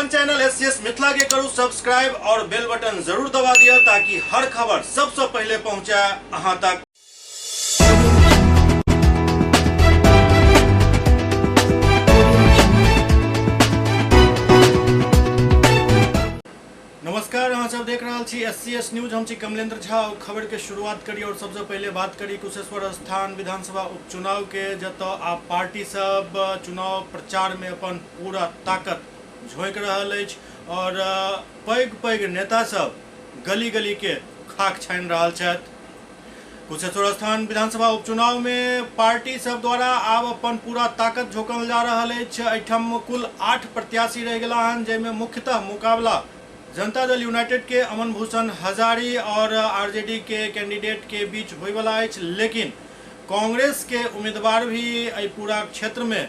अपन channel SCS Mithila के करू subscribe और बेल बटन जरूर दबा दिया ताकि हर खबर सबसे पहले पहुंचे अहां तक। नमस्कार, अहाँ सब देख रहा छी एससीएस न्यूज। हम छी कमलेंद्र झा। खबर के शुरुआत करी और सबसे पहले बात करी कुशेश्वर स्थान विधानसभा उपचुनाव के, जतऽ आप पार्टी सब चुनाव प्रचार में अपन पूरा ताकत झोंक रहल अछि और पैघ पैघ नेता सब गली गली के खाक छानि रहल छथि। कुशेश्वर स्थान विधानसभा उपचुनाव में पार्टी सब द्वारा आब अपन पूरा ताकत झोंकल जा रहल अछि। एहिठाम कुल 8 प्रत्याशी रह गेला हन, जाहिमे मुख्यतः मुकाबला जनता दल यूनाइटेड के अमन भूषण हजारी और आरजेडी के कैंडिडेट के बीच होय वाला अछि। लेकिन कांग्रेस के उम्मीदवार भी एहि पूरा क्षेत्र में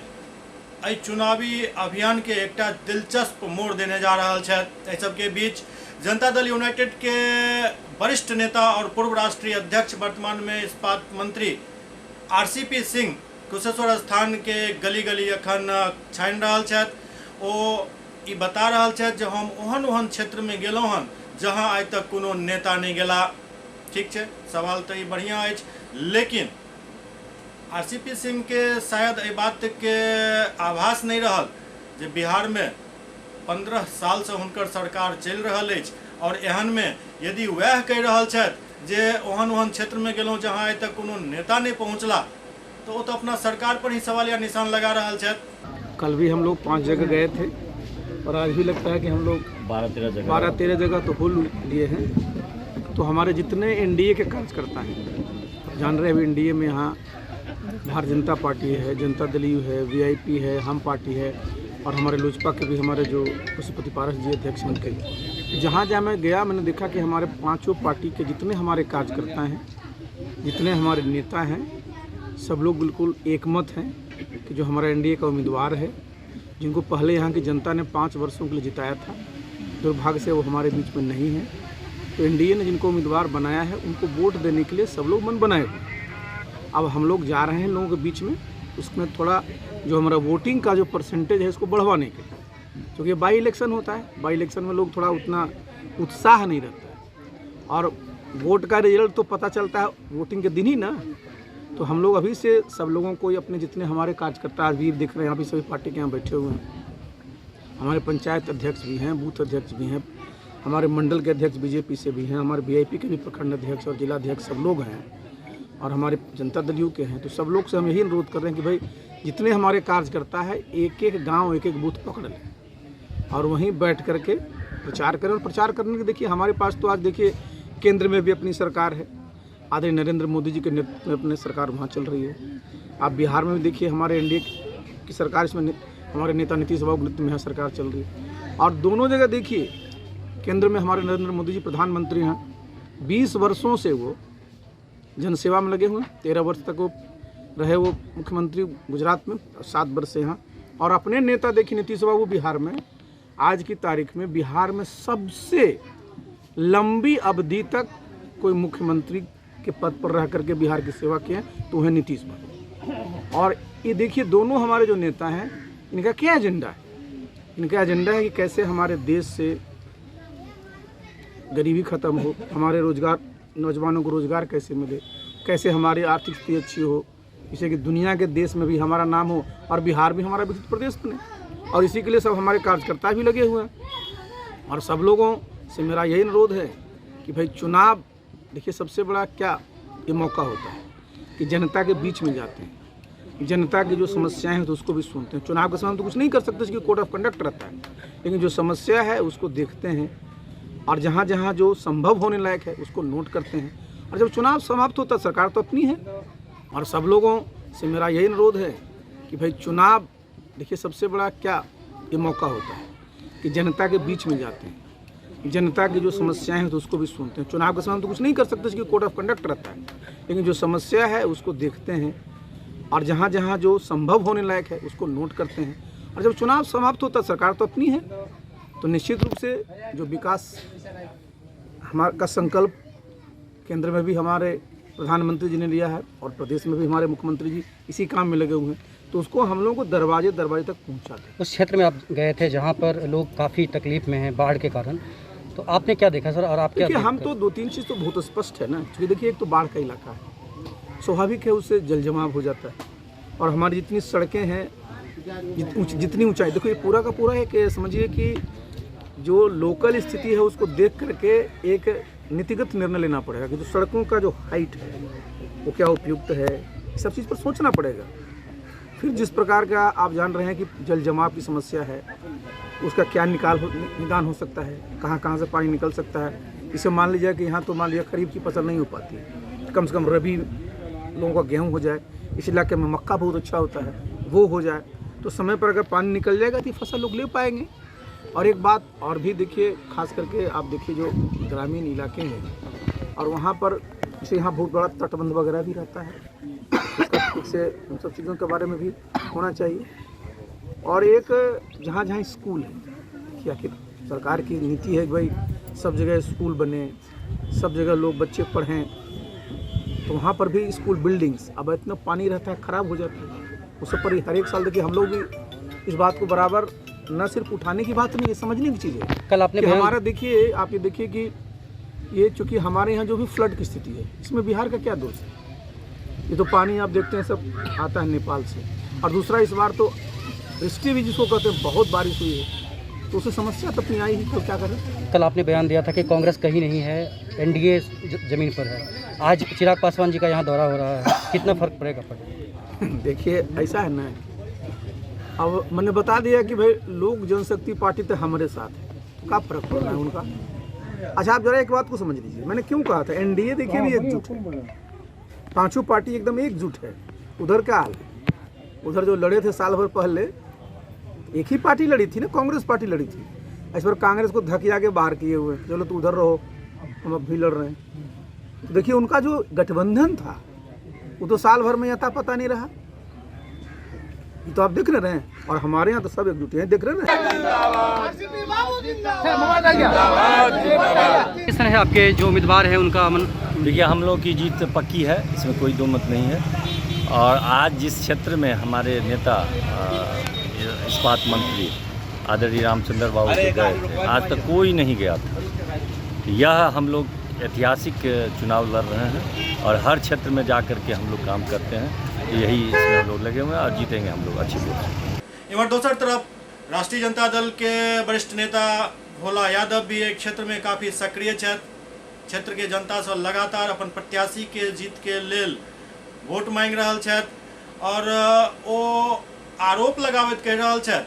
एहि चुनावी अभियान के एकटा दिलचस्प मोड़ देने जा रहल छथि। एहि सबके बीच जनता दल यूनाइटेड के वरिष्ठ नेता और पूर्व राष्ट्रीय अध्यक्ष, वर्तमान में इस्पात मंत्री आरसीपी सिंह कुशेश्वर स्थान के गली गली अखन छानि रहल छथि। ओ ई बता रहल छथि जे हम ओहन ओहन क्षेत्र में गेलहुँ हन जहाँ आइ तक कोनो नेता नहीं गेला। ठीक है, सवाल तो ये बढ़िया अछि, लेकिन आरसीपी सिंह के शायद एहि बात के आभास नहीं रहल जे बिहार में 15 साल से हुनकर सरकार चलि रहल अछि और एहन में यदि वह कहि रहल छथि जे ओहन ओहन क्षेत्र में गेलहुँ जहाँ आइ तक कोनो नेता नहीं पहुँचला, तो वो तो अपना सरकार पर ही सवाल या निशान लगा रहल छथि। कल भी हम लोग 5 जगह गए थे और आज भी लगता है कि हम लोग 12-13 जगह तो हो लिए हैं। तो हमारे जितने एनडीए के कार्यकर्ता हैं, जान रहे हैं, एनडीए में यहाँ भारतीय जनता पार्टी है, जनता दल यू है, वीआईपी है, हम पार्टी है और हमारे लोजपा के भी हमारे जो पशुपति पारस जी अध्यक्ष उनके। जहाँ जहाँ मैं गया मैंने देखा कि हमारे 5 पार्टी के जितने हमारे कार्यकर्ता हैं, जितने हमारे नेता हैं, सब लोग बिल्कुल एकमत हैं कि जो हमारा एनडीए का उम्मीदवार है, जिनको पहले यहाँ की जनता ने 5 वर्षों के लिए जिताया था, दुर्भाग्य से वो हमारे बीच में नहीं है। तो एनडीए ने जिनको उम्मीदवार बनाया है उनको वोट देने के लिए सब लोग मन बनाए हुए। अब हम लोग जा रहे हैं लोगों के बीच में, उसमें थोड़ा जो हमारा वोटिंग का जो परसेंटेज है इसको बढ़वाने के लिए, क्योंकि बाई इलेक्शन होता है। बाई इलेक्शन में लोग थोड़ा उतना उत्साह नहीं रहता है और वोट का रिजल्ट तो पता चलता है वोटिंग के दिन ही ना। तो हम लोग अभी से सब लोगों को अपने जितने हमारे कार्यकर्ता आज भी दिख रहे हैं, यहाँ भी सभी पार्टी के यहाँ बैठे हुए हैं, हमारे पंचायत अध्यक्ष भी हैं, बूथ अध्यक्ष भी हैं, हमारे मंडल के अध्यक्ष बीजेपी से भी हैं, हमारे वीआईपी के भी प्रखंड अध्यक्ष और जिला अध्यक्ष सब लोग हैं और हमारे जनता दल यू के हैं। तो सब लोग से हम यही अनुरोध कर रहे हैं कि भाई जितने हमारे कार्यकर्ता है एक एक गाँव एक एक बूथ पकड़ लें और वहीं बैठ करके प्रचार करें। और प्रचार करने के देखिए हमारे पास तो आज देखिए केंद्र में भी अपनी सरकार है, आदरणीय नरेंद्र मोदी जी के नेतृत्व में अपनी सरकार वहाँ चल रही है। आप बिहार में भी देखिए हमारे एनडीए की सरकार, इसमें हमारे नेता नीतीश बाबू के नेतृत्व में सरकार चल रही है। और दोनों जगह देखिए केंद्र में हमारे नरेंद्र मोदी जी प्रधानमंत्री हैं, 20 वर्षों से वो जनसेवा में लगे हुए हैं। 13 वर्ष तक वो रहे वो मुख्यमंत्री गुजरात में, 7 वर्ष से यहाँ। और अपने नेता देखिए नीतीश बाबू बिहार में आज की तारीख में बिहार में सबसे लंबी अवधि तक कोई मुख्यमंत्री के पद पर रह करके बिहार की सेवा की है तो वह नीतीश बाबू। और ये देखिए दोनों हमारे जो नेता हैं, इनका क्या एजेंडा है? इनका एजेंडा है कि कैसे हमारे देश से गरीबी खत्म हो, हमारे रोजगार, नौजवानों को रोजगार कैसे मिले, कैसे हमारी आर्थिक स्थिति अच्छी हो, जिससे कि दुनिया के देश में भी हमारा नाम हो और बिहार भी हमारा विकसित प्रदेश बने। और इसी के लिए सब हमारे कार्यकर्ता भी लगे हुए हैं। और सब लोगों से मेरा यही अनुरोध है कि भाई चुनाव देखिए सबसे बड़ा क्या ये मौका होता है कि जनता के बीच में जाते हैं, जनता की जो समस्याएं हैं तो उसको भी सुनते हैं। चुनाव के समय तो कुछ नहीं कर सकते क्योंकि कोड ऑफ कंडक्ट रहता है, लेकिन जो समस्या है उसको देखते हैं और जहाँ जहाँ जो संभव होने लायक है उसको नोट करते हैं। और जब चुनाव समाप्त होता है सरकार तो अपनी है। और सब लोगों से मेरा यही अनुरोध है कि भाई चुनाव देखिए सबसे बड़ा क्या ये मौका होता है कि जनता के बीच में जाते हैं, जनता की जो समस्याएं हैं तो उसको भी सुनते हैं। चुनाव के समय तो कुछ नहीं कर सकते क्योंकि कोड ऑफ कंडक्ट रहता है, लेकिन जो समस्या है उसको देखते हैं और जहाँ जहाँ जो संभव होने लायक है उसको नोट करते हैं। और जब चुनाव समाप्त होता है सरकार तो अपनी है। तो निश्चित रूप से जो विकास हमारा का संकल्प केंद्र में भी हमारे प्रधानमंत्री जी ने लिया है और प्रदेश में भी हमारे मुख्यमंत्री जी इसी काम में लगे हुए हैं। तो उसको हम लोगों को दरवाजे दरवाजे तक पहुंचाते। उस क्षेत्र में आप गए थे जहाँ पर लोग काफ़ी तकलीफ में हैं बाढ़ के कारण, तो आपने क्या देखा सर और आप क्या देखिए, हम तो 2-3 चीज़ तो बहुत स्पष्ट है ना, क्योंकि देखिए एक तो बाढ़ का इलाका है, स्वाभाविक है उससे जल जमाव हो जाता है, और हमारी जितनी सड़कें हैं जितनी ऊंचाई, देखो ये पूरा का पूरा एक समझिए कि जो लोकल स्थिति है उसको देख करके एक नीतिगत निर्णय लेना पड़ेगा कि जो सड़कों का जो हाइट है वो क्या उपयुक्त है, सब चीज़ पर सोचना पड़ेगा। फिर जिस प्रकार का आप जान रहे हैं कि जल जमाव की समस्या है, उसका क्या निदान हो सकता है, कहाँ कहाँ से पानी निकल सकता है। इसे मान लीजिए कि यहाँ तो मान लीजिए खरीफ की फसल नहीं हो पाती है, कम से कम रबी लोगों का गेहूँ हो जाए, इस इलाके में मक्का बहुत अच्छा होता है, वो हो जाए तो समय पर अगर पानी निकल जाएगा तो फसल लोग ले पाएंगे। और एक बात और भी देखिए, खास करके आप देखिए जो ग्रामीण इलाके हैं और वहाँ पर जैसे यहाँ बहुत बड़ा तटबंध वगैरह भी रहता है, उसका ठीक से उन सब चीज़ों के बारे में भी होना चाहिए। और एक जहाँ जहाँ स्कूल है, कि आखिर सरकार की नीति है भाई सब जगह स्कूल बने, सब जगह लोग बच्चे पढ़ें, तो वहाँ पर भी स्कूल बिल्डिंग्स अब इतना पानी रहता है ख़राब हो जाता है, उस पर हर एक साल देखिए हम लोग भी इस बात को बराबर न सिर्फ उठाने की बात नहीं है, समझने की चीज़ है। कल आपने हमारा देखिए, आप ये देखिए कि ये चूँकि हमारे यहाँ जो भी फ्लड की स्थिति है, इसमें बिहार का क्या दोष है? ये तो पानी आप देखते हैं सब आता है नेपाल से, और दूसरा इस बार तो वृष्टि भी जिसको कहते हैं बहुत बारिश हुई है, तो उसे समस्या तो अपनी आई ही, तो क्या करें। कल आपने बयान दिया था कि कांग्रेस कहीं नहीं है, एनडीए जमीन पर है। आज चिराग पासवान जी का यहाँ दौरा हो रहा है, कितना फर्क पड़ेगा? देखिए ऐसा है ना, अब मैंने बता दिया कि भाई लोक जनशक्ति पार्टी तो हमारे साथ है, तो क्या फर्क पड़ रहा है उनका। अच्छा आप जरा एक बात को समझ लीजिए, मैंने क्यों कहा था एनडीए देखिए भी एकजुट है, पांचों पार्टी एकदम एकजुट है। उधर क्या हाल है, उधर जो लड़े थे साल भर पहले एक ही पार्टी लड़ी थी ना, कांग्रेस पार्टी लड़ी थी। इस पर कांग्रेस को धकिया के बाहर किए हुए, चलो तो उधर रहो, हम अब भी लड़ रहे हैं। तो देखिए उनका जो गठबंधन था वो तो साल भर में आता पता नहीं रहा, ये तो आप देख रहे हैं। और हमारे यहाँ तो सब एकजुट हैं, देख रहे हैं। किस तरह है आपके जो उम्मीदवार हैं उनका अमन? देखिए हम लोग की जीत पक्की है, इसमें कोई दो मत नहीं है। और आज जिस क्षेत्र में हमारे नेता इस्पात मंत्री आदरणीय रामचंद्र बाबू जी गए थे, आज तक कोई नहीं गया था। यह हम लोग ऐतिहासिक चुनाव लड़ रहे हैं और हर क्षेत्र में जा कर के हम लोग काम करते हैं, यही इसमें हम लोग लगे हुए हैं और जीतेंगे हम लोग अच्छी वोट। इधर दूसरी तरफ राष्ट्रीय जनता दल के वरिष्ठ नेता भोला यादव भी एक क्षेत्र में काफ़ी सक्रिय क्षेत्र के जनता से लगातार अपन प्रत्याशी के जीत के लेल वोट मांग रहा छथि और ओ आरोप लगावैत कहि रहल छथि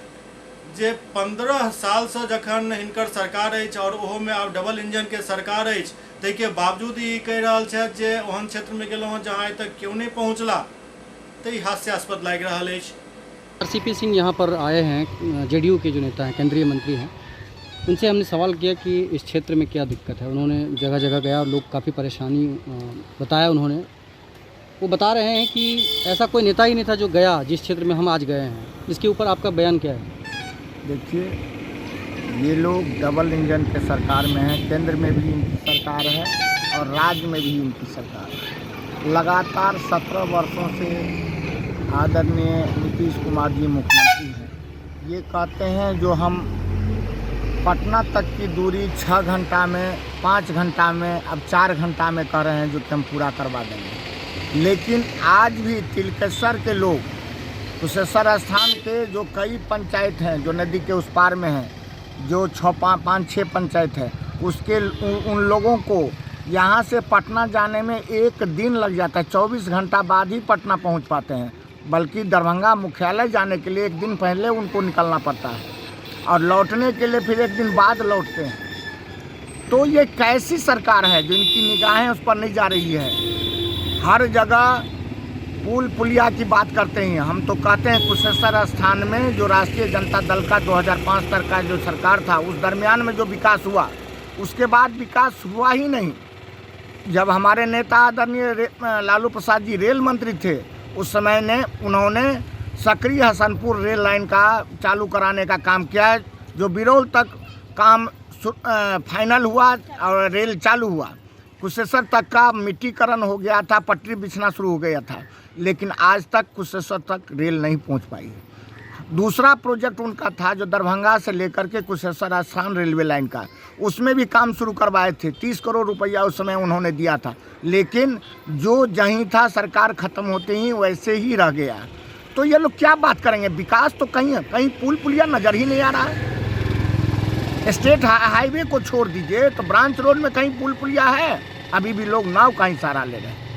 जे 15 साल से जखन हिनकर सरकार अछि और ओहो में आब डबल इंजन के सरकार अछि, ताहिके बावजूद ई कहि रहल छथि जे ओहन क्षेत्र में गेलहुँ हँ जहाँ तक क्यों नहीं पहुँचला, तो ई हास्यास्पद लागि रहल अछि। आरसीपी सिंह यहाँ पर आए हैं, जेडीयू के जो नेता हैं, केंद्रीय मंत्री हैं, उनसे हमने सवाल किया कि इस क्षेत्र में क्या दिक्कत है। उन्होंने जगह जगह गया और लोग काफ़ी परेशानी बताया। उन्होंने वो बता रहे हैं कि ऐसा कोई नेता ही नहीं था जो गया जिस क्षेत्र में हम आज गए हैं। इसके ऊपर आपका बयान क्या है? देखिए ये लोग डबल इंजन के सरकार में हैं, केंद्र में भी इनकी सरकार है और राज्य में भी इनकी सरकार है। लगातार 17 वर्षों से आदरणीय नीतीश कुमार जी मुख्यमंत्री हैं। ये कहते हैं जो हम पटना तक की दूरी 6 घंटा में, 5 घंटा में, अब 4 घंटा में कर रहे हैं जो कि हम पूरा करवा देंगे। लेकिन आज भी तिलकेश्वर के लोग, कुशेश्वर स्थान के जो कई पंचायत हैं जो नदी के उस पार में हैं, जो 5-6 पंचायत है, उसके उन लोगों को यहाँ से पटना जाने में 1 दिन लग जाता है। 24 घंटा बाद ही पटना पहुँच पाते हैं, बल्कि दरभंगा मुख्यालय जाने के लिए 1 दिन पहले उनको निकलना पड़ता है और लौटने के लिए फिर 1 दिन बाद लौटते हैं। तो ये कैसी सरकार है जो इनकी निगाहें उस पर नहीं जा रही है। हर जगह पुल पुलिया की बात करते हैं। हम तो कहते हैं कुशेश्वर स्थान में जो राष्ट्रीय जनता दल का 2005 तक का जो सरकार था, उस दरमियान में जो विकास हुआ, उसके बाद विकास हुआ ही नहीं। जब हमारे नेता आदरणीय लालू प्रसाद जी रेल मंत्री थे, उस समय उन्होंने सक्रिय हसनपुर रेल लाइन का चालू कराने का काम किया है, जो बिरौल तक काम फाइनल हुआ और रेल चालू हुआ। कुशेश्वर तक का मिट्टीकरण हो गया था, पटरी बिछना शुरू हो गया था। लेकिन आज तक कुशेश्वर तक रेल नहीं पहुंच पाई। दूसरा प्रोजेक्ट उनका था जो दरभंगा से लेकर के कुशेश्वर स्थान रेलवे लाइन का, उसमें भी काम शुरू करवाए थे। 30 करोड़ रुपया उस समय उन्होंने दिया था, लेकिन जो जहीं था सरकार ख़त्म होते ही वैसे ही रह गया। तो ये लोग क्या बात करेंगे? विकास तो कहीं पुल पुलिया नज़र ही नहीं आ रहा है। स्टेट हाईवे को छोड़ दीजिए तो ब्रांच रोड में कहीं पुल पुलिया है? अभी भी लोग नाव का ही सहारा ले रहे हैं।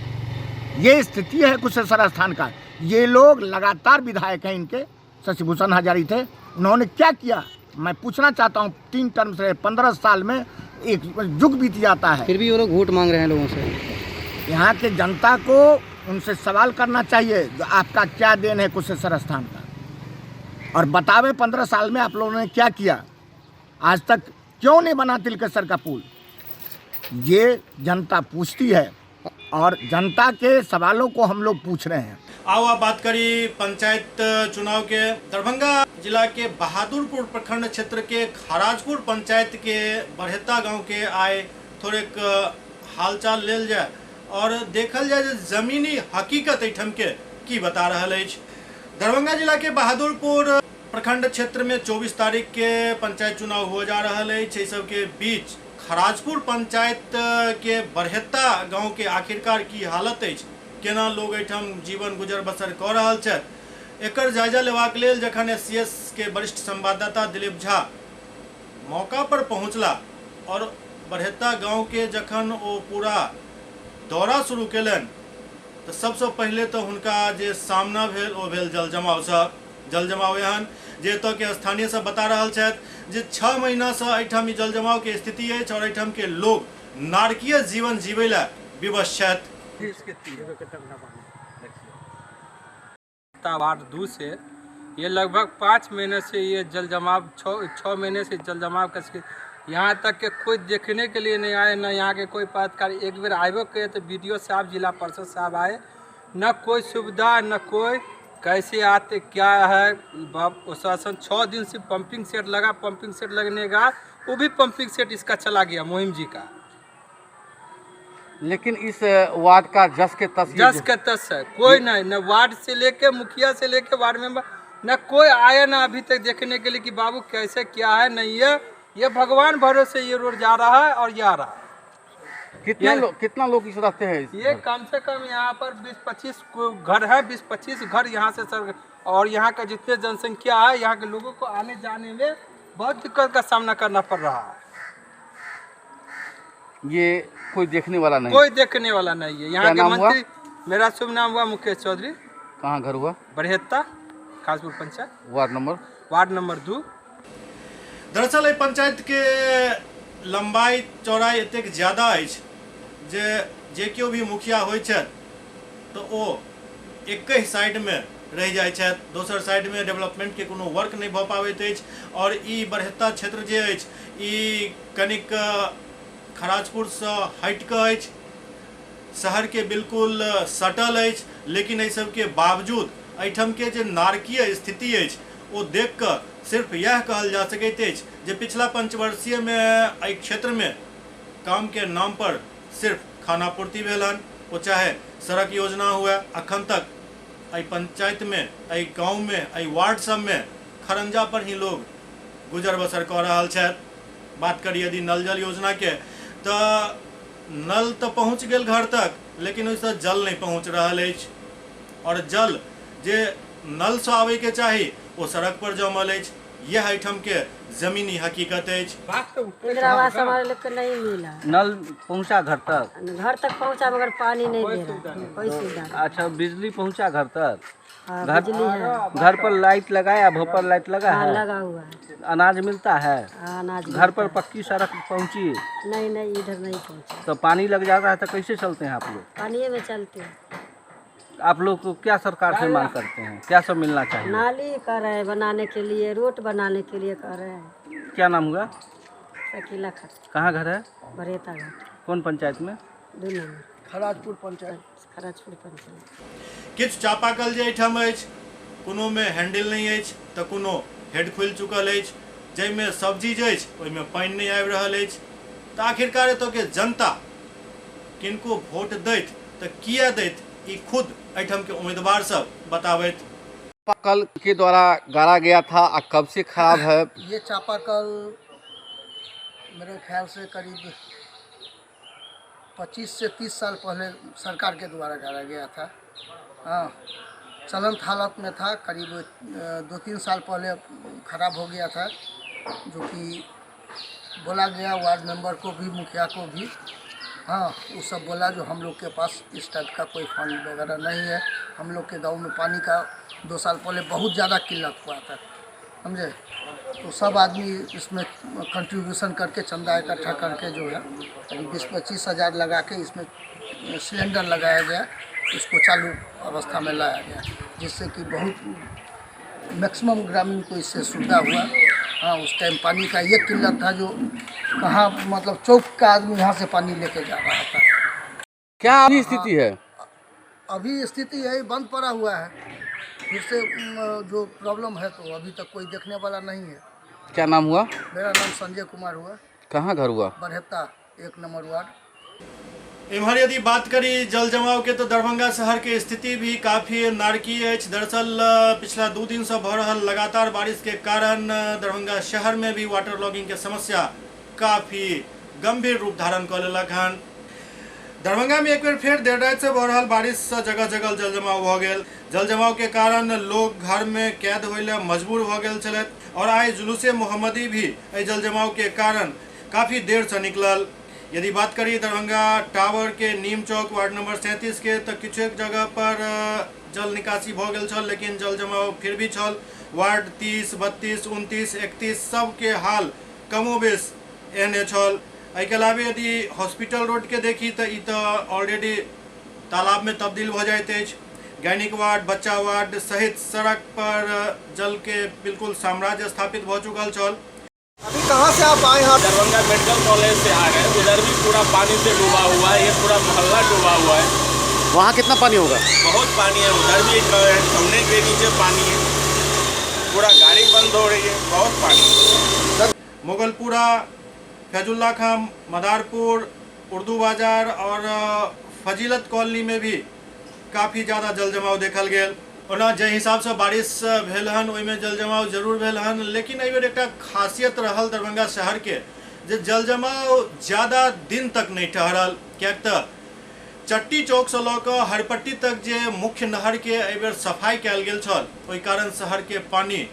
ये स्थिति है कुशेश्वर स्थान का। ये लोग लगातार विधायक हैं इनके, शशिभूषण हजारी थे, उन्होंने क्या किया मैं पूछना चाहता हूँ। 3 टर्म से 15 साल में एक युग बीत जाता है, फिर भी वो लोग वोट मांग रहे हैं लोगों से। यहाँ के जनता को उनसे सवाल करना चाहिए जो आपका क्या देन है कुशेश्वर स्थान का, और बतावे 15 साल में आप लोगों ने क्या किया। आज तक क्यों नहीं बना तिलकेश्वर का पुल? ये जनता पूछती है और जनता के सवालों को हम लोग पूछ रहे हैं। आओ आप बात करी पंचायत चुनाव के। दरभंगा जिला के बहादुरपुर प्रखंड क्षेत्र के खराजपुर पंचायत के बरहेता गांव के आए थोड़े हालचाल लेल जाए और देखल जाए जे जमीनी हकीकत एठम के की बता रहा है। दरभंगा जिला के बहादुरपुर प्रखंड क्षेत्र में 24 तारीख के पंचायत चुनाव हो जा रहा है। इस सब के बीच खराजपुर पंचायत के बरहेता गांव के आखिरकार की हालत है, केना लोग एठम जीवन गुजर बसर कऽ रहल छथि, एकर जायजा लेबाक लेल जखन SCS के वरिष्ठ संवाददाता दिलीप झा मौका पर पहुंचला और बरहेता गांव के जखन ओ पूरा दौरा शुरू केलन तो सबसे पहले तो हुनका जे सामना भेल ओ भेल जल जमाव एहन जे तो के स्थानीय सब बता रहल छथि जे 6 महीना से एठम जल जमाव के स्थिति अछि और एठम के लोग नारकीय जीवन जीवै ला विवश छथि। वार्ड 2 से ये लगभग 5 महीने से ये जल जमाव 6 महीने से जल जमाव का यहाँ तक के कोई देखने के लिए नहीं आए, न यहाँ के कोई पदाधिकारी। एक बार आए गए तो BDO साहब जिला परिषद साहब आए, न कोई सुविधा न कोई कैसे आते क्या है। प्रशासन 6 दिन से पंपिंग सेट लगा, पंपिंग सेट लगने का वो भी पंपिंग सेट इसका चला गया मोहिम जी का। लेकिन इस वार्ड का जस के तस है, कोई नहीं, न वार्ड से लेके मुखिया से लेके वार्ड मेंबर न कोई आया ना अभी तक देखने के लिए कि बाबू कैसे क्या है। नहीं ये भगवान भरोसे ये रोड जा रहा है और ये आ रहा है। कितना लोग इस रास्ते हैं? ये कम से कम यहाँ पर 20-25 घर है, 20-25 घर यहाँ से सर, और यहाँ का जितने जनसंख्या है यहाँ के लोगों को आने जाने में बहुत दिक्कत का सामना करना पड़ रहा है। ये कोई देखने वाला नहीं, कोई देखने वाला नहीं है। यहाँ के मंत्री, मेरा शुभ नाम हुआ मुकेश चौधरी। कहाँ घर हुआ? बरहेता खासपुर पंचायत, वार्ड नंबर 2। दरअसल एहि पंचायत के लंबाई चौड़ाई एतेक ज्यादा अछि जे केओ भी मुखिया होइ छथि तऽ ओ एक ही साइड में रह जाइ छथि, दोसर साइड में डेवलपमेंट के कोनो वर्क नहीं भऽ पाबैत अछि। और ई बरहेता क्षेत्र जे अछि ई कनिक खराजपुर से हटि कऽ अछि, शहर के बिल्कुल सटल अछि, लेकिन एहि सब के बावजूद एहिठाम के जे नारकीय स्थिति अछि ओ देख कऽ सिर्फ यह कहल जा सकैत अछि जे पिछला पंचवर्षीय में एहि क्षेत्र में काम के नाम पर सिर्फ खानापूर्ति भेल हन, वो चाहे सड़क योजना हुए। अखन तक एहि पंचायत में, एहि गाँव में, एहि वार्ड सब में खरंजा पर ही लोग गुजर बसर कऽ रहल छथि। बात करी यदि नल जल योजना के तो नल तो पहुँच गेल घर तक, लेकिन ओहिसँ जल नहीं पहुँच रहल अछि, और जल जे नल से आवे के चाही वो सड़क पर जमल अछि। यह एहिठाम के जमीनी हकीकत अछि। इंदिरा आवास हमारे लोग को नहीं मिला। नल पहुंचा घर तक पहुंचा मगर पानी नहीं दे रहा, कोई सुविधा। अच्छा, बिजली पहुंचा घर तक? हाँ, बिजली है। घर पर लाइट लगाया, भोपर लाइट लगा हाँ, है? लगा हुआ है। अनाज मिलता है? हाँ, अनाज घर पर पक्की सड़क पहुंची? नहीं, इधर नहीं पहुंचा। तो पानी लग जाता है तो कैसे चलते हैं आप लोग? पानी में चलते हैं। आप लोग को क्या सरकार से मांग करते हैं, क्या सब मिलना चाहिए? नाली कर रहे हैं बनाने के लिए, रोड बनाने के लिए कर रहे हैं। क्या नाम हुआ? शकीला खट। कहाँ घर है? बरहेता घाट। कौन पंचायत में? 2 नंबर खराजपुर पंचायत। खराजपुर पंचायत। किछु चापाकल जे एहिठाम अछि कोनो में हैंडल नहीं अछि तऽ कोनो हेड खुलि चुकल अछि, जाहिमे सब्जी जे अछि ओहिमे पानि नहीं आबि रहल अछि। तऽ आखिरकार एतऽ के जनता किनको वोट दैत तऽ किया दैत ई खुद एठम के उम्मीदवार सब बतावत। कल के द्वारा गाड़ा गया था, कब से खराब है? ये चापाकल मेरे ख्याल से करीब 25 से 30 साल पहले सरकार के द्वारा गाड़ा गया था। हाँ, चलंत हालत में था। करीब 2-3 साल पहले ख़राब हो गया था, जो कि बोला गया वार्ड मेंबर को भी, मुखिया को भी। हाँ, वो सब बोला जो हम लोग के पास इस टाइप का कोई फंड वगैरह नहीं है। हम लोग के गांव में पानी का 2 साल पहले बहुत ज़्यादा किल्लत हुआ था, समझे। तो सब आदमी इसमें कंट्रीब्यूशन करके, चंदा इकट्ठा करके जो है करीब 20-25 हज़ार लगा के इसमें सिलेंडर लगाया गया, इसको चालू अवस्था में लाया गया, जिससे कि बहुत मैक्सिमम ग्रामीण को इससे सुविधा हुआ। हाँ, उस टाइम पानी का ये किल्लत था जो कहाँ मतलब चौक का आदमी यहाँ से पानी लेके जा रहा था। क्या स्थिति है? अभी स्थिति यही बंद पड़ा हुआ है। फिर से जो प्रॉब्लम है तो अभी तक कोई देखने वाला नहीं है। क्या नाम हुआ? मेरा नाम संजय कुमार हुआ। कहाँ घर हुआ? बरहेता 1 नंबर वार्ड। इम्हर यदि बात करी जल जमाव के तो दरभंगा शहर के स्थिति भी काफी नारकीय है। दरअसल पिछला 2 दिन से भ रहल लगातार बारिश के कारण दरभंगा शहर में भी वाटर लॉगिंग के समस्या काफी गंभीर रूप धारण कर लेलक हन। दरभंगा में एक बार फिर देर रात से भ रहल बारिश से जगह जगह जल जमाव भ गेल। जल जमाव के कारण लोग घर में कैद होइले मजबूर भ गेल छलैथ और आइ जुलूसे मोहम्मदी भी एहि जल जमाव के कारण काफी देर से निकलल। यदि बात करी दरभंगा टावर के नीम चौक वार्ड नंबर 37 के तो किछु एक जगह पर जल निकासी भ गेल छल, लेकिन जल जमाव फिर भी छल। वार्ड 30, 32, 29, 31 सबके हाल कमोबेश एहने छल। एहिके अलावे यदि हॉस्पिटल रोड के देखी तो ई तो ऑलरेडी तालाब में तब्दील हो जाइत अछि। गैनिक वार्ड, बच्चा वार्ड सहित सड़क पर जल के बिल्कुल साम्राज्य स्थापित हो चुकल छल। अभी कहाँ से आप आए हैं? दरभंगा मेडिकल कॉलेज से आ गए। उधर भी पूरा पानी से डूबा हुआ है, ये पूरा मोहल्ला डूबा हुआ है। वहाँ कितना पानी होगा? बहुत पानी है, उधर भी सामने के नीचे पानी है, पूरा गाड़ी बंद हो रही है, बहुत पानी। मुगलपुरा, फैजुल्ला खां, मदारपुर, उर्दू बाजार और फजीलत कॉलोनी में भी काफ़ी ज़्यादा जल जमाव देखल गेल। ओना जे हिसाब से बारिश भेल हन ओहिमे जल जमाव जरूर भेल हन, लेकिन एहि बेर एकटा खासियत रहल दरभंगा शहर के जे जल जमाव ज़्यादा दिन तक नहीं ठहरल। किएक तऽ चट्टी चौक से लऽ कऽ हरपट्टी तक जे मुख्य नहर के एहि बेर सफाई कयल गेल छल, ओहि कारण शहर के पानी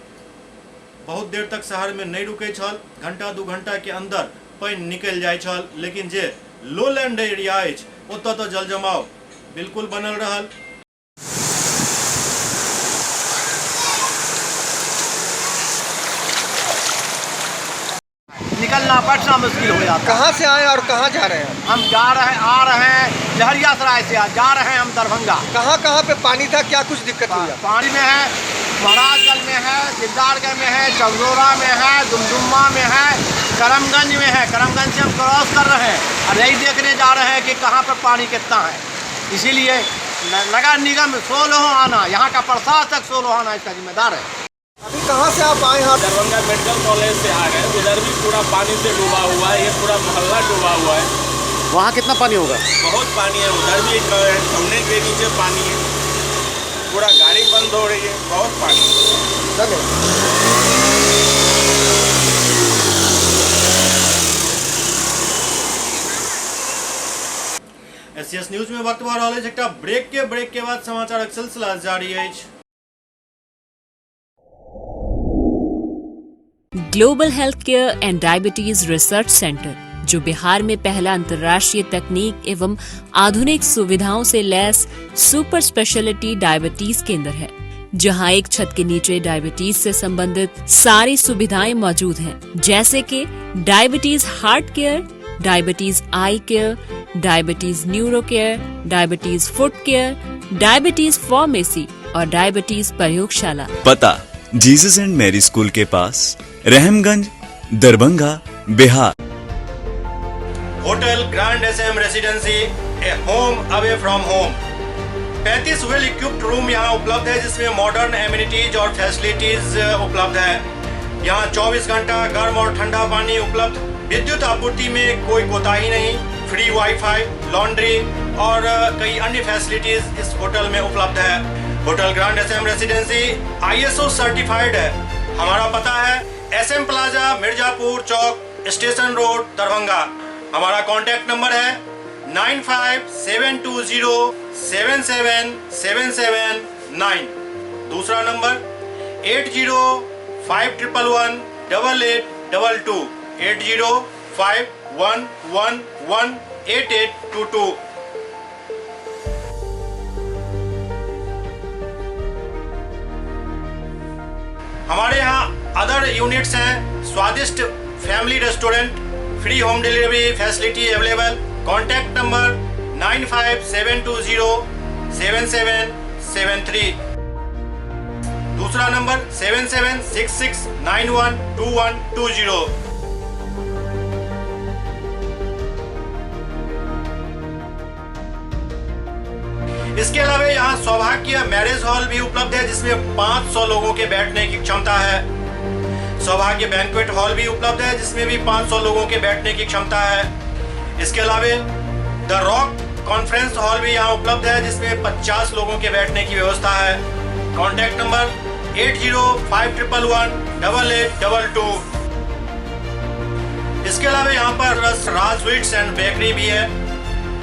बहुत देर तक शहर में नहीं रुकै छल। घंटा 2 घंटा के अंदर पानी निकल जाय छल, लेकिन जे लोलैंड एरिया अछि ओतऽ तो जल जमाव बिल्कुल बनल रहल। निकलना पड़ना मुश्किल हो जाता। कहाँ से आए और कहाँ जा रहे हैं? हम आ रहे हैं लहरिया सराय से, जा रहे हैं हम दरभंगा। कहाँ पे पानी था? क्या कुछ दिक्कत हुई? पानी में है, महाराजगंज में है, दिलदारगंज में है, चंदोरा में है, दुमदुमा में है, करमगंज में है। करमगंज से हम क्रॉस कर रहे हैं और यही देखने जा रहे हैं कि कहाँ पर पानी कितना है। इसीलिए नगर निगम 16 आना, यहाँ का प्रशासक 16 आना इसका जिम्मेदार है। अभी कहाँ से आप आए हैं? दरभंगा मेडिकल कॉलेज से आ गए। उधर भी पूरा पानी से डूबा हुआ है, ये पूरा मोहल्ला डूबा हुआ है। वहाँ कितना पानी होगा? बहुत पानी है, उधर भी सामने के नीचे पानी है, पूरा गाड़ी बंद हो रही है, बहुत पानी। SCS न्यूज में वक्त भऽ रहल अछि एकटा ब्रेक के बाद समाचारक सिलसिला जारी अछि। Global health care and diabetes research centre, जो बिहार में पहला अंतर्राष्ट्रीय तकनीक एवं आधुनिक सुविधाओं से लैस सुपर स्पेशलिटी डायबिटीज केंद्र है, जहां एक छत के नीचे डायबिटीज से संबंधित सारी सुविधाएं मौजूद हैं, जैसे कि diabetes heart care, diabetes eye care, diabetes neuro care, diabetes foot care, diabetes pharmacy और डायबिटीज प्रयोगशाला। पता जीसस एंड मैरी स्कूल के पास, Rahamganj, Darbhanga, Bihar. Hotel Grand SM Residency, a home away from home. 35 well equipped room यहाँ उपलब्ध है, जिसमें modern amenities और फैसिलिटीज उपलब्ध है। यहाँ 24 घंटा गर्म और ठंडा पानी उपलब्ध। विद्युत आपूर्ति में कोई कोताही नहीं। फ्री वाईफाई, लॉन्ड्री और कई अन्य फैसिलिटीज इस होटल में उपलब्ध है। Hotel grand SM residency ISO certified है। हमारा पता है SM plaza, Mirzapur Chowk, station road, Darbhanga. हमारा कॉन्टैक्ट नंबर है 9572077779। दूसरा नंबर 8051118822 8051118822। हमारे यहाँ अदर यूनिट्स हैं स्वादिष्ट family restaurant, free home delivery facility available. Contact number 9572077773। दूसरा नंबर 7766912120। इसके अलावा यहाँ सौभाग्य मैरिज हॉल भी उपलब्ध है जिसमें 500 लोगों के बैठने की क्षमता है। सौभाग्य बैंक्वेट हॉल भी उपलब्ध है जिसमें भी 500 लोगों के बैठने की क्षमता है। इसके अलावा द रॉक कॉन्फ्रेंस हॉल भी यहाँ उपलब्ध है जिसमें 50 लोगों के बैठने की व्यवस्था है। Contact number 8051118822। इसके अलावा यहाँ पर राज स्वीट्स एंड बेकरी भी है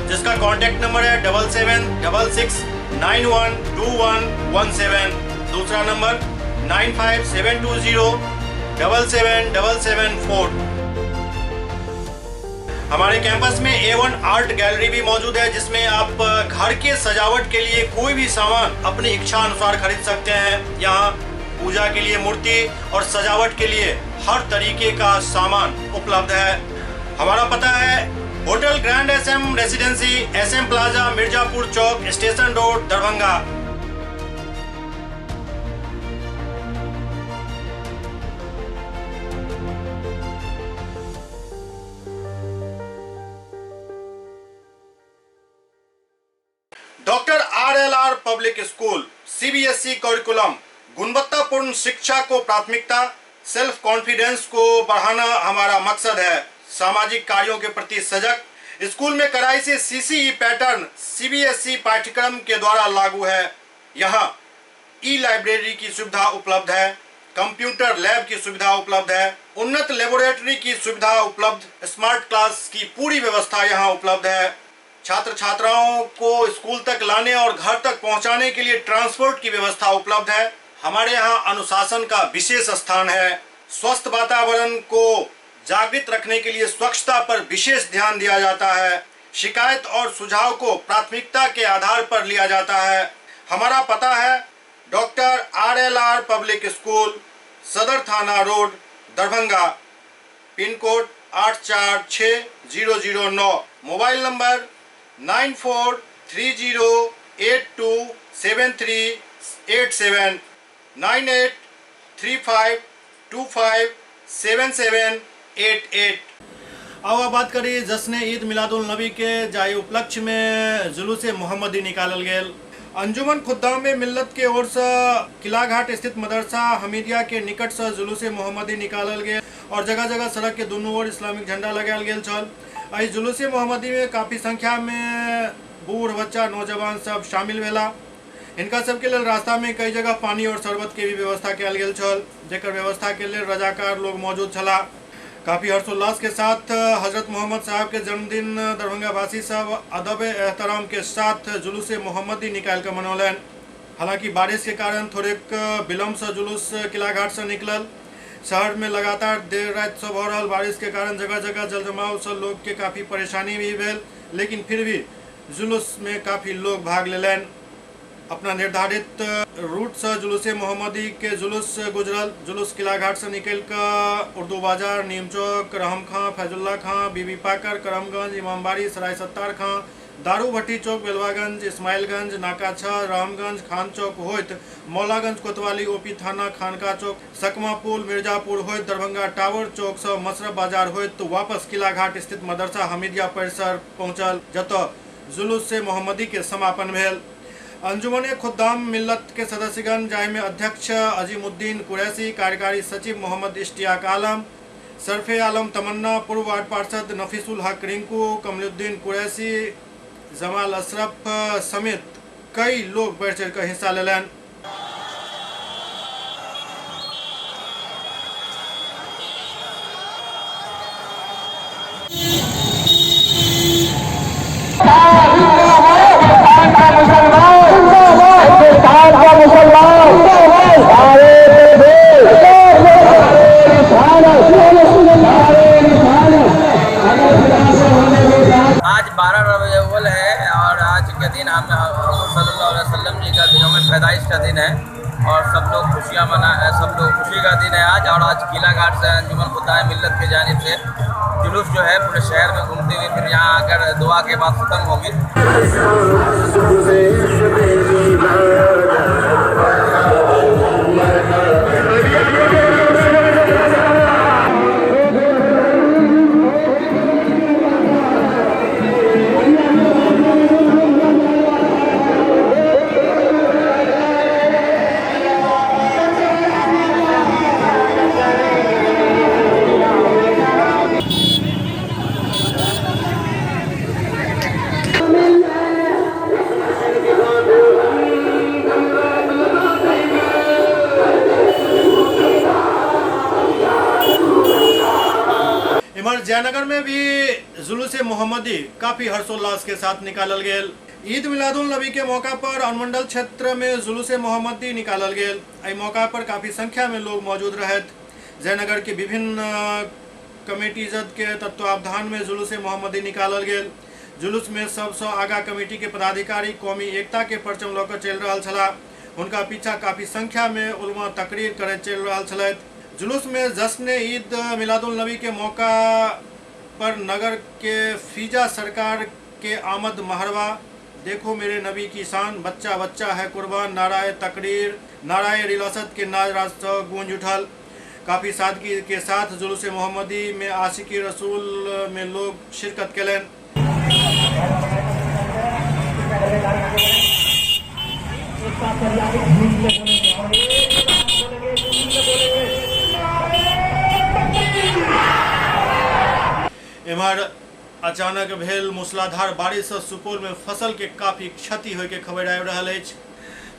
जिसका कॉन्टैक्ट नंबर है 7766912117। दूसरा नंबर 9572077774। हमारे कैंपस में A1 आर्ट गैलरी भी मौजूद है जिसमें आप घर के सजावट के लिए कोई भी सामान अपनी इच्छा अनुसार खरीद सकते हैं। यहाँ पूजा के लिए मूर्ति और सजावट के लिए हर तरीके का सामान उपलब्ध है। हमारा पता है hotel Grand SM Residency, SM plaza, Mirzapur Chowk, station road, Darbhanga. Doctor RLR public school CBSE curriculum गुणवत्तापूर्ण शिक्षा को प्राथमिकता, सेल्फ कॉन्फिडेंस को बढ़ाना हमारा मकसद है। सामाजिक कार्यों के प्रति सजग। स्कूल में कड़ाई से CCE पैटर्न CBSE पाठ्यक्रम के द्वारा लागू है। यहाँ लाइब्रेरी की सुविधा उपलब्ध है, कंप्यूटर लैब की सुविधा उपलब्ध है, उन्नत लेबोरेटरी की सुविधा उपलब्ध, स्मार्ट क्लास की पूरी व्यवस्था यहाँ उपलब्ध है। छात्र छात्राओं को स्कूल तक लाने और घर तक पहुँचाने के लिए ट्रांसपोर्ट की व्यवस्था उपलब्ध है। हमारे यहाँ अनुशासन का विशेष स्थान है। स्वस्थ वातावरण को जागृत रखने के लिए स्वच्छता पर विशेष ध्यान दिया जाता है। शिकायत और सुझाव को प्राथमिकता के आधार पर लिया जाता है। हमारा पता है डॉक्टर RLR पब्लिक स्कूल, सदर थाना road, Darbhanga. Pin code 846009। Mobile number 9430827387 9835257788। अब बात करिए जश्न ईद मिलादुल नबी के जाय उपलक्ष्य में जुलूस मोहम्मदी निकालल गेल। अंजुमन खुद्दाम मिल्लत के ओर से किला घाट स्थित मदरसा हमीदिया के निकट से जुलूस मोहम्मदी निकालल गेल और जगह जगह सड़क के दोनों ओर इस्लामिक झंडा लगायल गेल छल। इस जुलूस मोहम्मदी में काफ़ी संख्या में बूढ़ बच्चा नौजवान सब शामिल भेला। इनका सबके लिए रास्ता में कई जगह पानी और शरबत के भी व्यवस्था कयल गेल छल, जेकर व्यवस्था के लिए रजाकार लोग मौजूद छला। काफ़ी हर्षोल्लास के साथ हजरत मोहम्मद साहब के जन्मदिन दरभंगा वासी सब अदब एहतराम के साथ जुलूस मोहम्मदी निकाल कर मनौलन। हालांकि बारिश के कारण थोड़े विलम्ब से जुलूस किला घाट से निकलल। शहर में लगातार देर रात से हो रहा बारिश के कारण जगह जगह जल जमाव से लोग के काफ़ी परेशानी भी भेल, लेकिन फिर भी जुलूस में काफ़ी लोग भाग लेलन। अपना निर्धारित रूट से जुलूस मोहम्मदी के जुलूस गुजरल। जुलूस किला घाट से निकल कर उर्दू बाजार, नीम चौक, रहम खां, फैजुल्ला खां, बीबी पाकर, करमगंज, इमामबाड़ी, सराय सत्तार खां, दारू भट्टी चौक, बेलवागंज, इस्माइलगंज, नाका 6, रामगंज, खान चौक होइत मौलागंज, कोतवाली, ओपी थाना, खानका चौक, सकमा पुल, मिर्जापुर होइत दरभंगा टावर चौक से मशरफ बाजार होइत तो वापस किला घाट स्थित मदरसा हमीदिया परिसर पहुंचल, जतऽ जुलूस मोहम्मदी के समापन भेल। अंजुमन खुद्दाम मिल्लत के सदस्यगण जाहि में अध्यक्ष अजीमुद्दीन कुरैशी, कार्यकारी सचिव मोहम्मद इश्तियाक आलम, सरफे आलम तमन्ना, पूर्व वार्ड पार्षद नफीसुल हक रिंकू, कमलुद्दीन कुरैशी, जमाल अशरफ समेत कई लोग बढ़ चढ़ कर हिस्सा लेलन। आज 12 रबीउल अव्वल है और आज के दिन हम हुज़ूर सल्लल्लाहु अलैहि वसल्लम जी का यौम पैदाइश का दिन है और सब लोग खुशी का दिन है आज। और आज किला घाट से अंजुमन खुदाए मिल्लत की जानिब से जुलूस जो है पूरे शहर में घूमते हुए फिर यहाँ आकर दुआ के बाद ख़त्म होगी। जयनगर में भी जुलूस मोहम्मदी काफी हर्षोल्लास के साथ निकालल गेल। ईद मिलादुल नबी के मौका पर अनुमंडल क्षेत्र में जुलूस मोहम्मदी निकालल गेल। एहि मौका पर काफी संख्या में लोग मौजूद रहत। जयनगर के विभिन्न कमेटी जद के तत्वावधान में जुलूस मोहम्मदी निकालल गेल। जुलूस में सबसे आगा कमेटी के पदाधिकारी कौमी एकता के परचम लऽ कऽ चलि रहल छलाह। उनका पीछा काफी संख्या में उलमा तकरीर करैत चलि रहल छलथि। जुलूस में जश्न ईद मिलादुल नबी के मौका पर नगर के फीजा सरकार के आमद महरवा, देखो मेरे नबी की शान, बच्चा बच्चा है कुर्बान, नाराए तकरीर, नाराए रिलासत के नारा गूंज उठल। काफ़ी सादगी के साथ जुलूस मोहम्मदी में आशिकी रसूल में लोग शिरकत कलन। इमहर अचानक भेल मूसलाधार बारिश से सुपौल में फसल के काफी क्षति होय के खबर आबि रहल अछि।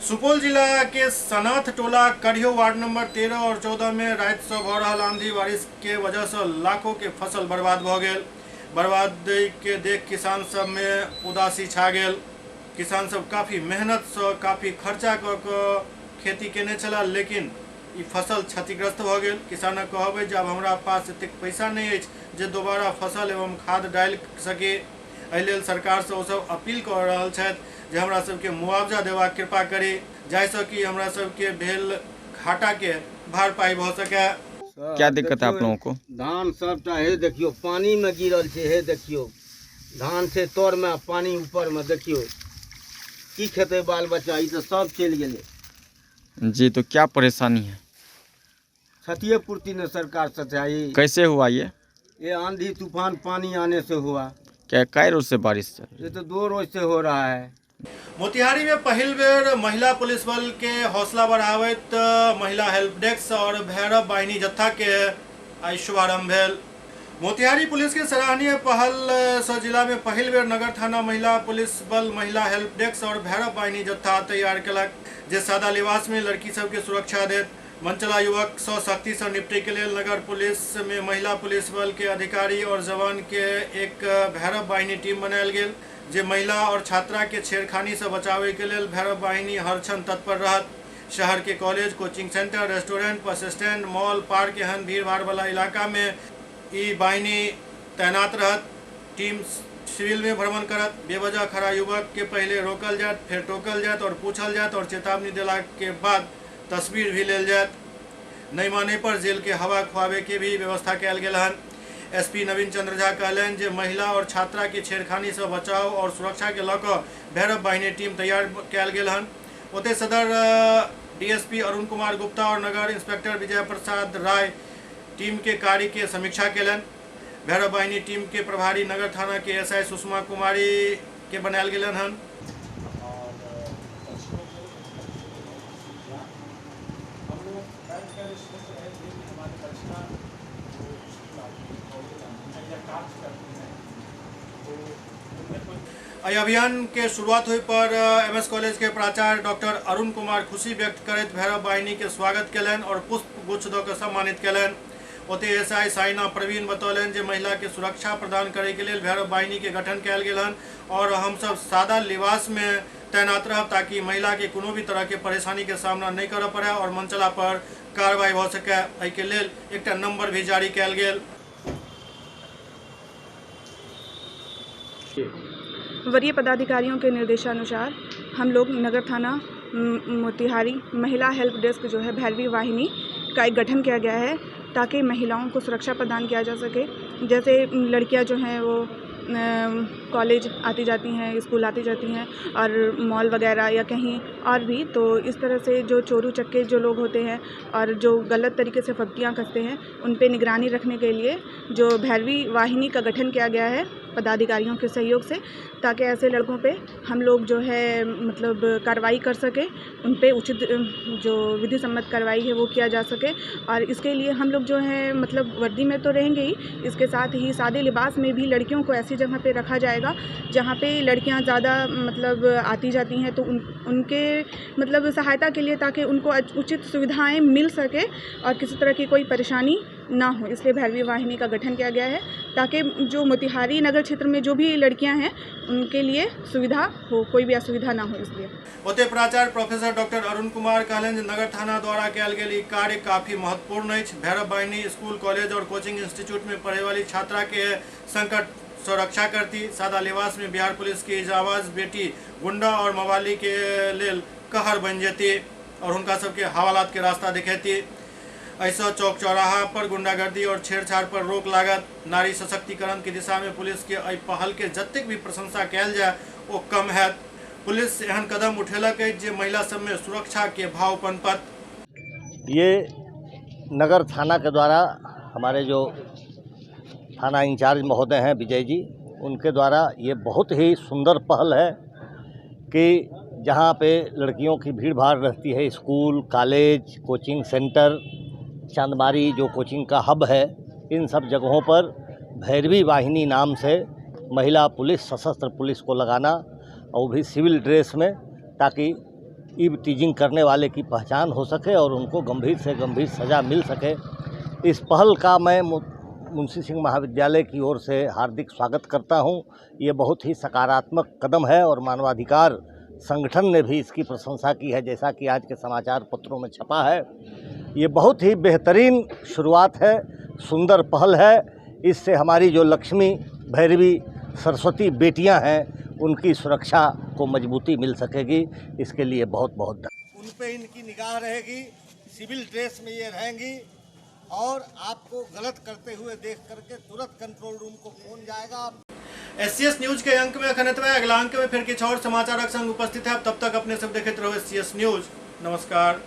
सुपौल जिला के सनाथ टोला कढ़ियो वार्ड नंबर 13 और 14 में राति से भ रहल आंधी बारिश के वजह से लाखों के फसल बर्बाद भ गेल। बर्बादी के देख किसान सब में उदासी छा गेल। किसान सब काफी मेहनत से काफी खर्चा क खेती केने छला, लेकिन ई फसल क्षतिग्रस्त भ गेल। किसानक कहबै जब हमरा पास एतेक पैसा नहीं अछि जे दोबारा फसल एवं खाद डालि सके, एहि लेल सरकार से ओ सब अपील कर रहल छथि जे हमरा सबके मुआवजा देबाक कृपा करी, जाहिसँ कि हमरा सबके भेल घाटा के भरपाई भ सके। क्या दिक्कत है आप लोगों को? धान सबटा हे देखियो पानी में गिरल छे, हे देखियो धान से तोर में पानी ऊपर में देखियो की खेते बाल बच्चा, ई तो सब चल गेले जी। तो क्या परेशानी है? क्षतिपूर्ति ने सरकार से चाहिए। कैसे हुआ ये आंधी तूफान पानी आने से हुआ। क्या कै रोज से बारिश? ये तो 2 रोज से हो रहा है। मोतिहारी में पहिल बेर महिला पुलिस बल के हौसला बढ़ावैत महिला हेल्प डेस्क और भैरव बाहिनी जत्था के आई शुभारंभ भेल। मोतिहारी पुलिस के सराहनीय पहल से जिला में पहिल बेर नगर थाना महिला पुलिस बल महिला हेल्प डेस्क और भैरव बाहिनी जत्था तैयार कलक, जे सादा लिबास में लड़की सबके सुरक्षा देत। मंचला युवक सशक्ति से निपटे के लिए नगर पुलिस में महिला पुलिस बल के अधिकारी और जवान के एक भैरव बाहिनी टीम बनायल गेल, जे महिला और छात्रा के छेड़खानी से बचावे के लिए भैरव बाहिनी हर क्षण तत्पर रहत। शहर के college, coaching centre, restaurant, bus stand, mall, park एहन भीड़ भाड़ वाला इलाका में ई बाहिनी तैनात रहत। टीम सिविल में भ्रमण करत, बेवजह खड़ा युवक के पहले रोकल जात, फिर टोकल जात और पूछल जात और चेतावनी दिला के बाद तस्वीर भी लेल जात। नहीं माने पर जेल के हवा खुआवे के भी व्यवस्था कयल गेल हन। एसपी नवीन चंद्र झा कहलन जे महिला और छात्रा के छेड़खानी से बचाव और सुरक्षा के लऽ कऽ भैरव बाहिनी टीम तैयार कयल गेल हन। ओते सदर डीएसपी अरुण कुमार गुप्ता और नगर इंस्पेक्टर विजय प्रसाद राय टीम के कार्य के समीक्षा केलन। भैरव बाहिनी टीम के प्रभारी नगर थाना के एसआई सुषमा कुमारी के बनायल गेलन हन। अभियान के शुरुआत हुई पर MS कॉलेज के प्राचार्य डॉक्टर अरुण कुमार खुशी व्यक्त करैत भैरव वाहिनी के स्वागत कयलनि और पुष्प गुच्छ दऽ कऽ सम्मानित कयलनि। ओतहि SI साइना प्रवीण बतौलनि जे महिला के सुरक्षा प्रदान करे के लेल भैरव वाहिनी के गठन कयल गेल हन और हम सब सादा लिबास में तैनात रहब ताकि महिला के कोनो भी तरह के परेशानी के सामना नहीं करऽ पड़े और मंचला पर कार्रवाई भऽ सके। एहि के लेल एकटा नंबर भी जारी कयल गेल। वरीय पदाधिकारियों के निर्देशानुसार हम लोग नगर थाना मोतिहारी महिला हेल्प डेस्क जो है भैरवी वाहिनी का एक गठन किया गया है ताकि महिलाओं को सुरक्षा प्रदान किया जा सके। जैसे लड़कियां जो हैं वो कॉलेज आती जाती हैं, स्कूल आती जाती हैं और मॉल वगैरह या कहीं और भी, तो इस तरह से जो चोरू चक्के जो लोग होते हैं और जो गलत तरीके से फब्तियाँ करते हैं उन पे निगरानी रखने के लिए जो भैरवी वाहिनी का गठन किया गया है पदाधिकारियों के सहयोग से, ताकि ऐसे लड़कों पे हम लोग जो है मतलब कार्रवाई कर सके, उन पे उचित जो विधि सम्मत कार्रवाई है वो किया जा सके। और इसके लिए हम लोग जो है मतलब वर्दी में तो रहेंगे ही, इसके साथ ही सादे लिबास में भी लड़कियों को ऐसी जगह पे रखा जाएगा जहाँ पे लड़कियाँ ज़्यादा मतलब आती जाती हैं, तो उनके मतलब सहायता के लिए ताकि उनको उचित सुविधाएँ मिल सके और किसी तरह की कोई परेशानी ना हो, इसलिए भैरवी वाहिनी का गठन किया गया है ताकि जो मोतिहारी नगर क्षेत्र में जो भी लड़कियां हैं उनके लिए सुविधा हो, कोई भी असुविधा ना हो। इसलिए ओते प्राचार्य प्रोफेसर डॉक्टर अरुण कुमार कहलन जे नगर थाना द्वारा कयल गेल ई कार्य काफी महत्वपूर्ण अछि। भैरव वाहिनी स्कूल, कॉलेज और कोचिंग इंस्टीट्यूट में पढ़े वाली छात्रा के संकट सुरक्षा करती। सादा लिबास में बिहार पुलिस की जाबाज बेटी गुंडा और मवाली के लेल कहर बन जेती और उनका सबके हवालात के रास्ता दिखेती। ऐसा चौक चौराहा पर गुंडागर्दी और छेड़छाड़ पर रोक लागत। नारी सशक्तिकरण की दिशा में पुलिस के एहि पहल के जतेक भी प्रशंसा कयल जाए वो कम है। पुलिस एहन कदम उठेलक जे महिला सब में सुरक्षा के भाव पनपत। ये नगर थाना के द्वारा हमारे जो थाना इंचार्ज महोदय हैं विजय जी, उनके द्वारा ये बहुत ही सुंदर पहल है कि जहाँ पे लड़कियों की भीड़ भाड़ रहती है, स्कूल, कॉलेज, कोचिंग सेंटर, चांदमारी जो कोचिंग का हब है, इन सब जगहों पर भैरवी वाहिनी नाम से महिला पुलिस, सशस्त्र पुलिस को लगाना और वो भी सिविल ड्रेस में, ताकि ईव टीजिंग करने वाले की पहचान हो सके और उनको गंभीर से गंभीर सज़ा मिल सके। इस पहल का मैं मुंशी सिंह महाविद्यालय की ओर से हार्दिक स्वागत करता हूं। ये बहुत ही सकारात्मक कदम है और मानवाधिकार संगठन ने भी इसकी प्रशंसा की है, जैसा कि आज के समाचार पत्रों में छपा है। ये बहुत ही बेहतरीन शुरुआत है, सुंदर पहल है। इससे हमारी जो लक्ष्मी, भैरवी, सरस्वती बेटियां हैं उनकी सुरक्षा को मजबूती मिल सकेगी। इसके लिए बहुत बहुत धन्यवाद। उन पे इनकी निगाह रहेगी, सिविल ड्रेस में ये रहेंगी और आपको गलत करते हुए देख करके तुरंत कंट्रोल रूम को फोन जाएगा। SCS न्यूज के अंक में अखन एतबे, अगला अंक में फिर किछु और समाचारक संग उपस्थित है। तब तक अपने सब देखते रहो SCS न्यूज। नमस्कार।